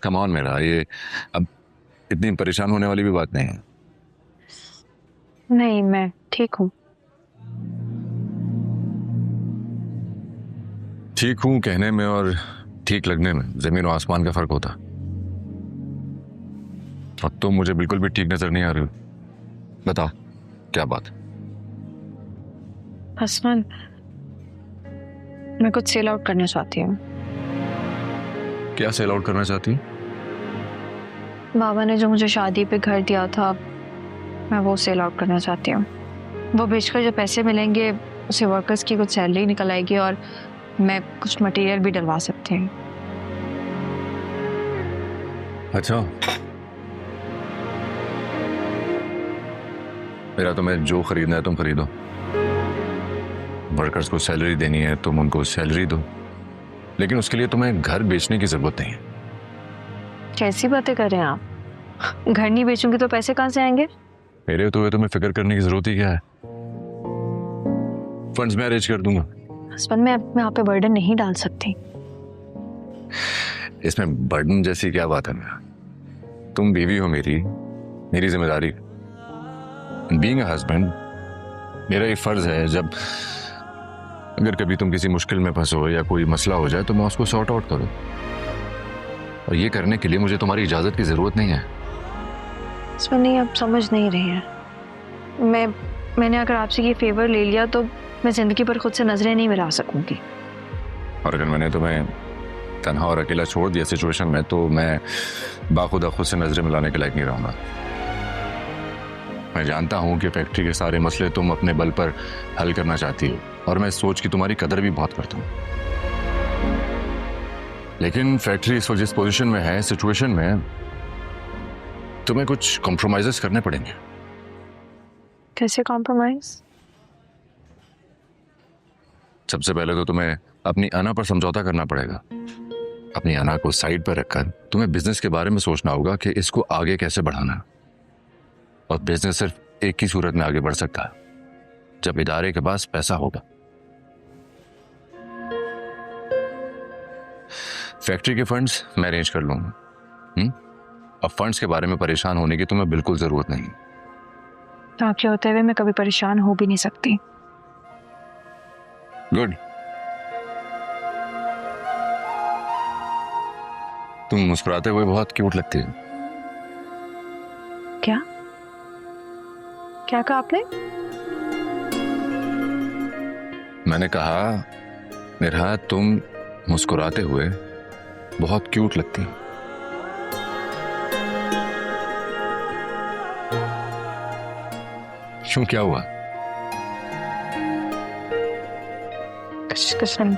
Come on मेरा, ये अब इतनी परेशान होने वाली भी बात नहीं है। नहीं, मैं ठीक हूँ। ठीक हूँ कहने में और ठीक लगने में जमीन और आसमान का फर्क होता। अब तो मुझे बिल्कुल भी ठीक नजर नहीं आ रही हो। बताओ क्या बात। आसमान, मैं कुछ सेल आउट करना चाहती हूँ। क्या सेल आउट करना चाहती हूँ? बाबा ने जो मुझे शादी पे घर दिया था, मैं वो सेल आउट करना चाहती हूँ। वो बेचकर जो पैसे मिलेंगे उसे वर्कर्स की कुछ सैलरी निकल आएगी और मैं कुछ मटेरियल भी डलवा सकती हूँ। अच्छा, मेरा तो मैं जो खरीदना है तुम खरीदो। वर्कर्स को सैलरी देनी है तुम उनको सैलरी दो, लेकिन उसके लिए तुम्हें घर बेचने की जरूरत नहीं है। कैसी बातें कर रहे हैं आप? घर नहीं बेचूंगी तो पैसे कहाँ से आएंगे? मेरे तो हुए तुम्हें फिक्र करने की जरूरत ही क्या है। फंड्स मैं अरेंज कर दूंगा। आसमान, मैं यहाँ पे बर्डन नहीं डाल सकती। इसमें बर्डन जैसी क्या बात है मेरा? तुम बीवी हो मेरी, मेरी जिम्मेदारी। बीइंग अ हस्बैंड मेरा ये फर्ज है, जब अगर कभी तुम किसी मुश्किल में फंसो या कोई मसला हो जाए तो मैं उसको सॉर्ट आउट करूं। और ये करने के लिए मुझे तुम्हारी इजाजत की जरूरत नहीं है। आसमान, नहीं, आप समझ नहीं रहे हैं। मैंने अगर आपसे ये फेवर ले लिया तो मैं जिंदगी भर खुद से नजरें नहीं मिला सकूंगी। और अगर मैंने तुम्हें तन्हा और अकेला छोड़ दिया सिचुएशन में तो मैं बाखुदा खुद से नजरें मिलाने के लायक नहीं रहूंगा। मैं जानता हूं कि फैक्ट्री के सारे मसले तुम अपने बल पर हल करना चाहती हो और मैं इस सोच की तुम्हारी कदर भी बहुत करता हूं, लेकिन फैक्ट्री इस वक्त जिस पोजीशन में है, सिचुएशन में तुम्हें कुछ कॉम्प्रोमाइजेस करने पड़ेंगे। कैसे कॉम्प्रोमाइज? सबसे पहले तो तुम्हें अपनी अना पर समझौता करना पड़ेगा। अपनी अना को साइड पर रखकर तुम्हें बिजनेस के बारे में सोचना होगा कि इसको आगे कैसे बढ़ाना। और बिजनेस सिर्फ एक ही सूरत में आगे बढ़ सकता है, जब इदारे के पास पैसा होगा। फैक्ट्री के फंड्स मैं अरेंज कर लूंगा। अब फंड्स के बारे में परेशान होने की तुम्हें बिल्कुल जरूरत नहीं। तो आपके होते हुए मैं कभी परेशान हो भी नहीं सकती। गुड। तुम मुस्कुराते हुए बहुत क्यूट लगती हो। क्या क्या कहा आपने? मैंने कहा मेरा तुम मुस्कुराते हुए बहुत क्यूट लगती हो। क्यों, क्या हुआ? कुछ नहीं।